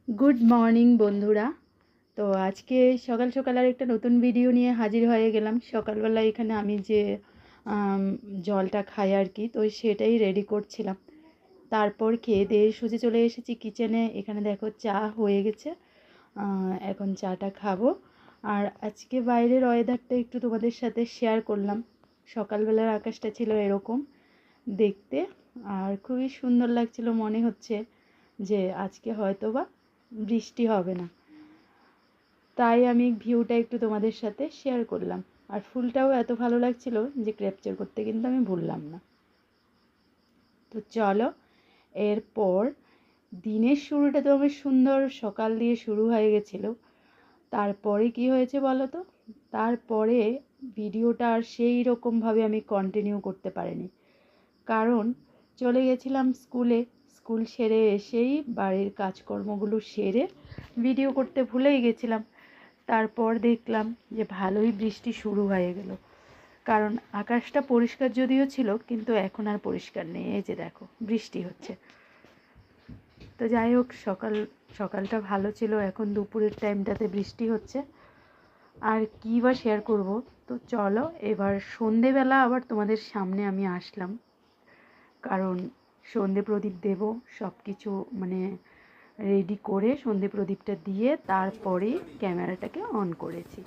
Good morning বন্ধুরা। তো আজকে সকাল সকাল আর একটা নতুন ভিডিও নিয়ে হাজির হয়ে গেলাম। সকালবেলা এখানে আমি যে জলটা খাই আর কি, তো সেটাই রেডি করছিলাম। তারপর খেয়ে দিয়ে সোজা চলে এসেছি কিচেনে। এখানে দেখো চা হয়ে গেছে, এখন চাটা খাবো। আর আজকে বাইরের ওয়েদারটা একটু তোমাদের সাথে শেয়ার করলাম। সকালবেলার আকাশটা ছিল এরকম দেখতে, আর খুবই সুন্দর লাগছিল। মনে হচ্ছে যে আজকে হয়তো বা বৃষ্টি হবে না, তাই আমি ভিউটা একটু তোমাদের সাথে শেয়ার করলাম। আর ফুলটাও এত ভালো লাগছিল যে ক্যাপচার করতে কিন্তু আমি ভুললাম না। তো চলো, এরপর দিনের শুরুটা তো আমার সুন্দর সকাল দিয়ে শুরু হয়ে গেছিলো। তারপরে কি হয়েছে বলো তো, তারপরে ভিডিওটা আর সেই রকমভাবে আমি কন্টিনিউ করতে পারিনি, কারণ চলে গেছিলাম স্কুলে। স্কুল সেরে এসেই বাড়ির কাজকর্মগুলো সেরে ভিডিও করতে ভুলেই গেছিলাম। তারপর দেখলাম যে ভালোই বৃষ্টি শুরু হয়ে গেল, কারণ আকাশটা পরিষ্কার যদিও ছিল কিন্তু এখন আর পরিষ্কার নেই। এই যে দেখো বৃষ্টি হচ্ছে। তো যাই হোক, সকালটা ভালো ছিল, এখন দুপুরের টাইমটাতে বৃষ্টি হচ্ছে। আর কী বা শেয়ার করব, তো চলো এবার সন্ধেবেলা আবার তোমাদের সামনে আমি আসলাম, কারণ সন্ধে প্রদীপ দেব। সব কিছু মানে রেডি করে সন্ধে প্রদীপটা দিয়ে তারপরে ক্যামেরাটাকে অন করেছি।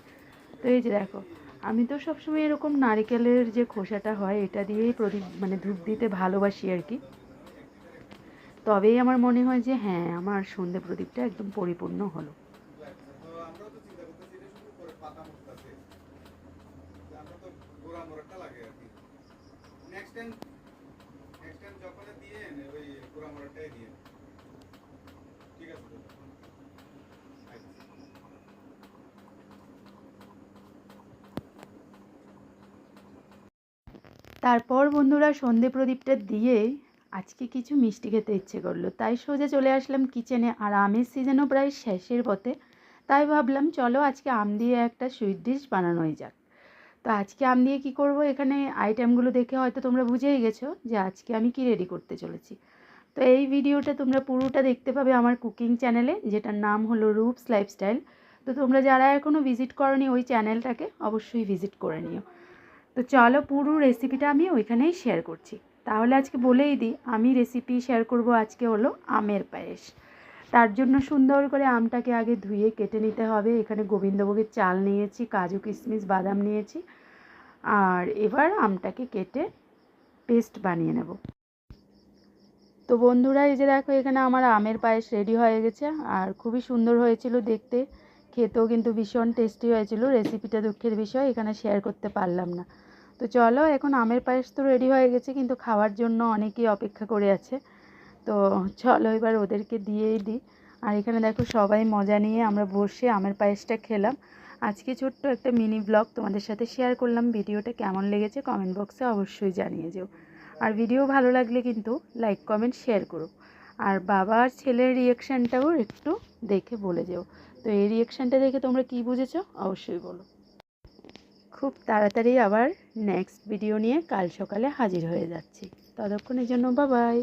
তো এই যে দেখো, আমি তো সবসময় এরকম নারকেলের যে খোসাটা হয় এটা দিয়েই প্রদীপ মানে ধূপ দিতে ভালোবাসি আর কি। তবেই আমার মনে হয় যে হ্যাঁ, আমার সন্ধে প্রদীপটা একদম পরিপূর্ণ হলো। তারপর বন্ধুরা সন্ধে প্রদীপটা দিয়ে আজকে কিছু মিষ্টি খেতে ইচ্ছে করলো, তাই সোজা চলে আসলাম কিচেনে। আর আমের সিজনও প্রায় শেষের পথে, তাই ভাবলাম চলো আজকে আম দিয়ে একটা সুইট ডিশ বানানোই যাক। তো আজকে আম দিয়ে কী করব, এখানে আইটেমগুলো দেখে হয়তো তোমরা বুঝেই গেছো যে আজকে আমি কি রেডি করতে চলেছি। তো এই ভিডিওটা তোমরা পুরোটা দেখতে পাবে আমার কুকিং চ্যানেলে, যেটার নাম হলো রূপস লাইফস্টাইল। তো তোমরা যারা এখনও ভিজিট করোনি ওই চ্যানেলটাকে অবশ্যই ভিজিট করে নিও। তো চলো পুরো রেসিপিটা আমি ওইখানেই শেয়ার করছি। তাহলে আজকে বলেই দিই, আমি রেসিপি শেয়ার করব আজকে হলো আমের পায়েস। তার জন্য সুন্দর করে আমটাকে আগে ধুয়ে কেটে নিতে হবে। এখানে গোবিন্দভোগের চাল নিয়েছি, কাজু কিশমিশ বাদাম নিয়েছি। আর এবার আমটাকে কেটে পেস্ট বানিয়ে নেব। তো বন্ধুরা এই যে দেখো, এখানে আমার আমের পায়েস রেডি হয়ে গেছে, আর খুবই সুন্দর হয়েছিল দেখতে। খেতেও কিন্তু ভীষণ টেস্টি হয়েছিল। রেসিপিটা দুঃখের বিষয় এখানে শেয়ার করতে পারলাম না। তো চলো, এখন আমের পায়েস তো রেডি হয়ে গেছে, কিন্তু খাওয়ার জন্য অনেকেই অপেক্ষা করে আছে। তো চলো এবার ওদেরকে দিয়েই দিই। আর এখানে দেখো সবাই মজা নিয়ে আমরা বসে আমের পায়েসটা খেলাম। আজকে ছোট্ট একটা মিনি ব্লগ তোমাদের সাথে শেয়ার করলাম। ভিডিওটা কেমন লেগেছে কমেন্ট বক্সে অবশ্যই জানিয়ে যেও। আর ভিডিও ভালো লাগলে কিন্তু লাইক কমেন্ট শেয়ার করো। আর বাবা আর ছেলের রিয়াকশানটাও একটু দেখে বলে যেও। তো এই রিয়াকশানটা দেখে তোমরা কী বুঝেছো অবশ্যই বলো। খুব তাড়াতাড়ি আবার নেক্সট ভিডিও নিয়ে কাল সকালে হাজির হয়ে যাচ্ছি। ততক্ষণের জন্য বাই বাই।